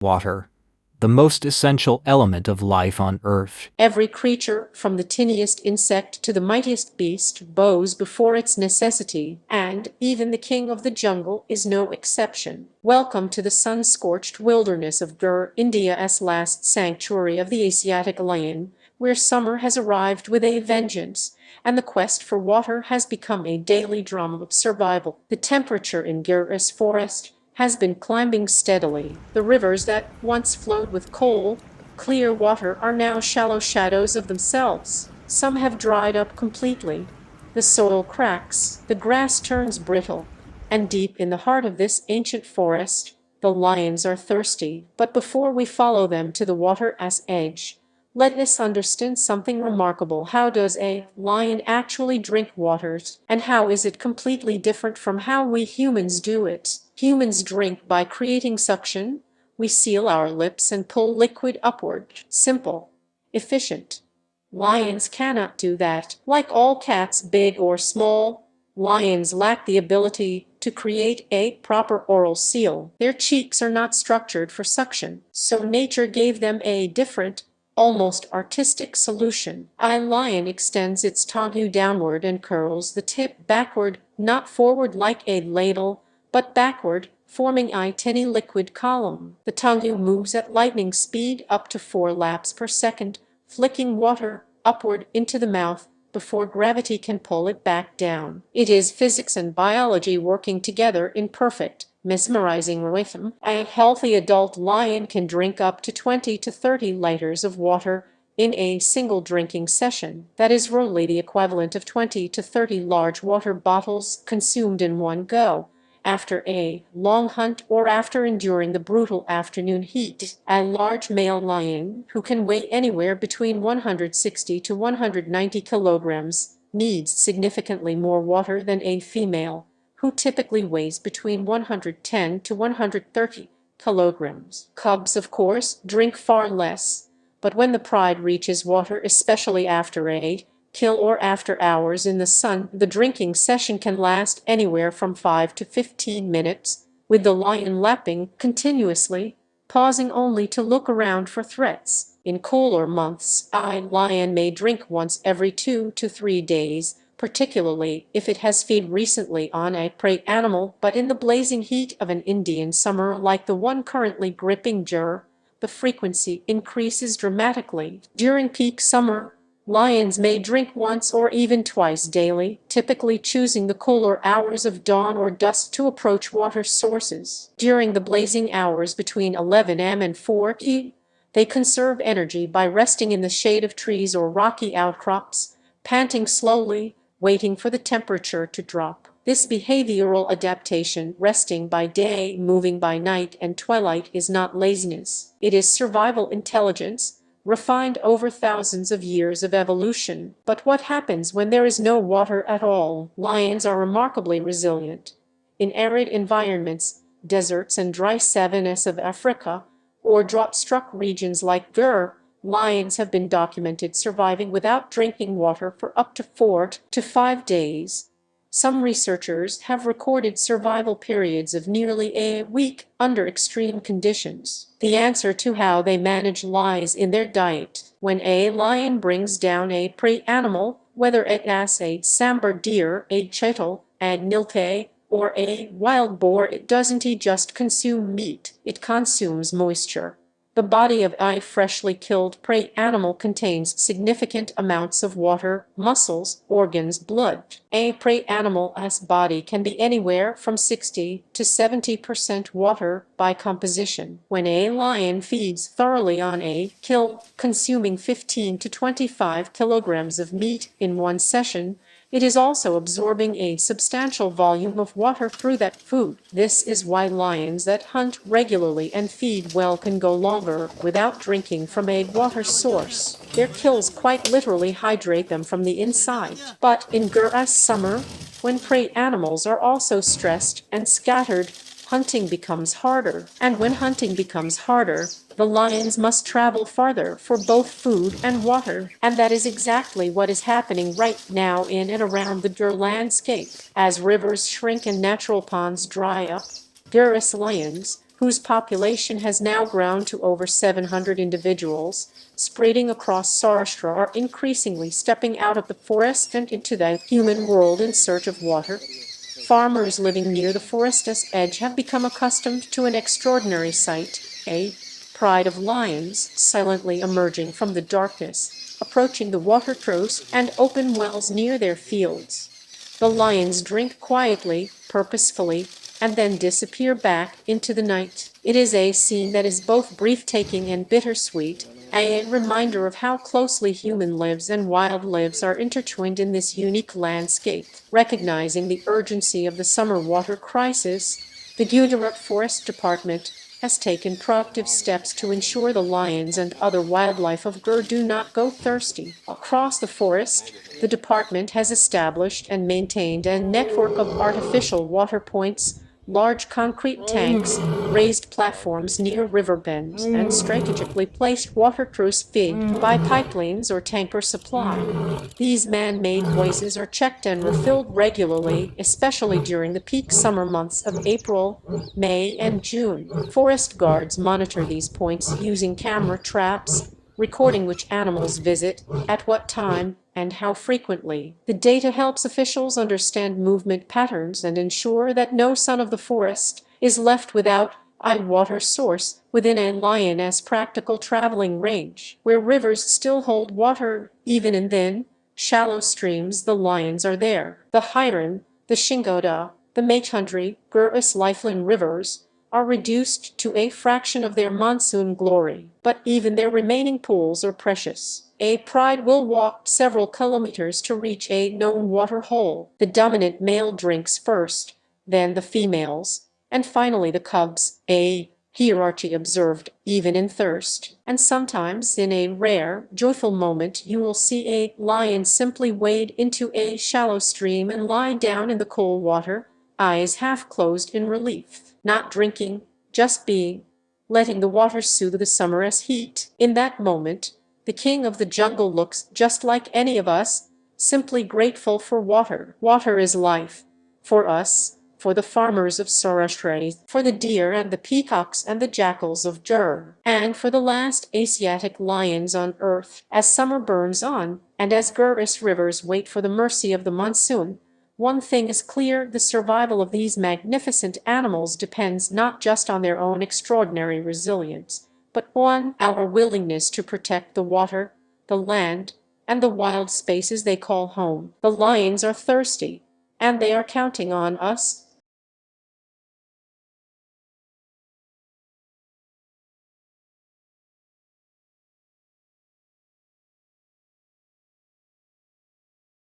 Water, the most essential element of life on Earth. Every creature, from the tiniest insect to the mightiest beast, bows before its necessity, and even the king of the jungle is no exception. Welcome to the sun-scorched wilderness of Gir, India's last sanctuary of the Asiatic lion, where summer has arrived with a vengeance, and the quest for water has become a daily drama of survival. The temperature in Gir Forest has been climbing steadily. The rivers that once flowed with clear water are now shallow shadows of themselves. Some have dried up completely. The soil cracks, the grass turns brittle, and deep in the heart of this ancient forest, the lions are thirsty. But before we follow them to the water's edge, let us understand something remarkable. How does a lion actually drink waters, and how is it completely different from how we humans do it? Humans drink by creating suction. We seal our lips and pull liquid upward. Simple, efficient. Lions cannot do that. Like all cats, big or small, lions lack the ability to create a proper oral seal. Their cheeks are not structured for suction, so nature gave them a different, almost artistic solution. A lion extends its tongue downward and curls the tip backward, not forward like a ladle, but backward, forming a tiny liquid column. The tongue moves at lightning speed up to 4 laps per second, flicking water upward into the mouth before gravity can pull it back down. It is physics and biology working together in perfect, mesmerizing rhythm. A healthy adult lion can drink up to 20 to 30 liters of water in a single drinking session. That is roughly the equivalent of 20 to 30 large water bottles consumed in one go. After a long hunt or after enduring the brutal afternoon heat, a large male lion, who can weigh anywhere between 160 to 190 kilograms, needs significantly more water than a female, who typically weighs between 110 to 130 kilograms. Cubs, of course, drink far less, but when the pride reaches water, especially after a kill or after hours in the sun, the drinking session can last anywhere from 5 to 15 minutes, with the lion lapping continuously, pausing only to look around for threats. In cooler months, a lion may drink once every 2 to 3 days, particularly if it has fed recently on a prey animal. But in the blazing heat of an Indian summer like the one currently gripping Gir, the frequency increases dramatically. During peak summer, lions may drink once or even twice daily, typically choosing the cooler hours of dawn or dusk to approach water sources. During the blazing hours between 11 am and 4 p.m., they conserve energy by resting in the shade of trees or rocky outcrops, panting slowly, waiting for the temperature to drop. This behavioral adaptation, resting by day, moving by night and twilight, is not laziness. It is survival intelligence, refined over thousands of years of evolution. But what happens when there is no water at all? Lions are remarkably resilient. In arid environments, deserts and dry savannas of Africa, or drought-struck regions like Gir, lions have been documented surviving without drinking water for up to 4 to 5 days. Some researchers have recorded survival periods of nearly a week under extreme conditions. The answer to how they manage lies in their diet. When a lion brings down a prey animal, whether it is a sambar deer, a chetal, a nilte, or a wild boar, it doesn't just consume meat, it consumes moisture. The body of a freshly killed prey animal contains significant amounts of water, muscles, organs, blood. A prey animal's body can be anywhere from 60 to 70% water by composition. When a lion feeds thoroughly on a kill, consuming 15 to 25 kilograms of meat in one session, it is also absorbing a substantial volume of water through that food. This is why lions that hunt regularly and feed well can go longer without drinking from a water source. Their kills quite literally hydrate them from the inside. But in Gira's summer, when prey animals are also stressed and scattered, hunting becomes harder. And when hunting becomes harder, the lions must travel farther for both food and water. And that is exactly what is happening right now in and around the Gir landscape. As rivers shrink and natural ponds dry up, Gir's lions, whose population has now grown to over 700 individuals, spreading across Saurashtra, are increasingly stepping out of the forest and into the human world in search of water. Farmers living near the forest's edge have become accustomed to an extraordinary sight, a pride of lions silently emerging from the darkness, approaching the water troughs and open wells near their fields. The lions drink quietly, purposefully, and then disappear back into the night. It is a scene that is both breathtaking and bittersweet, a reminder of how closely human lives and wild lives are intertwined in this unique landscape. Recognizing the urgency of the summer water crisis, the Gir Forest Department has taken proactive steps to ensure the lions and other wildlife of Gir do not go thirsty. Across the forest, the department has established and maintained a network of artificial water points, large concrete tanks, raised platforms near river bends, and strategically placed water troughs fed by pipelines or tanker supply. These man-made oases are checked and refilled regularly, especially during the peak summer months of April, May, and June. Forest guards monitor these points using camera traps, recording which animals visit, at what time, and how frequently. The data helps officials understand movement patterns and ensure that no son of the forest is left without a water source within a lion's practical traveling range. Where rivers still hold water, even in thin, shallow streams, the lions are there. The Hiran, the Shingoda, the Maitundri, Gurus lifeline rivers are reduced to a fraction of their monsoon glory, but even their remaining pools are precious. A pride will walk several kilometers to reach a known water hole. The dominant male drinks first, then the females, and finally the cubs, a hierarchy observed even in thirst. And sometimes, in a rare, joyful moment, you will see a lion simply wade into a shallow stream and lie down in the cool water, eyes half closed in relief, not drinking, just being, letting the water soothe the summer's heat. In that moment, the king of the jungle looks just like any of us, simply grateful for water. Water is life. For us, for the farmers of Saurashtra, for the deer and the peacocks and the jackals of Gir, and for the last Asiatic lions on earth. As summer burns on, and as Gir's rivers wait for the mercy of the monsoon, one thing is clear: the survival of these magnificent animals depends not just on their own extraordinary resilience, but on our willingness to protect the water, the land, and the wild spaces they call home. The lions are thirsty, and they are counting on us,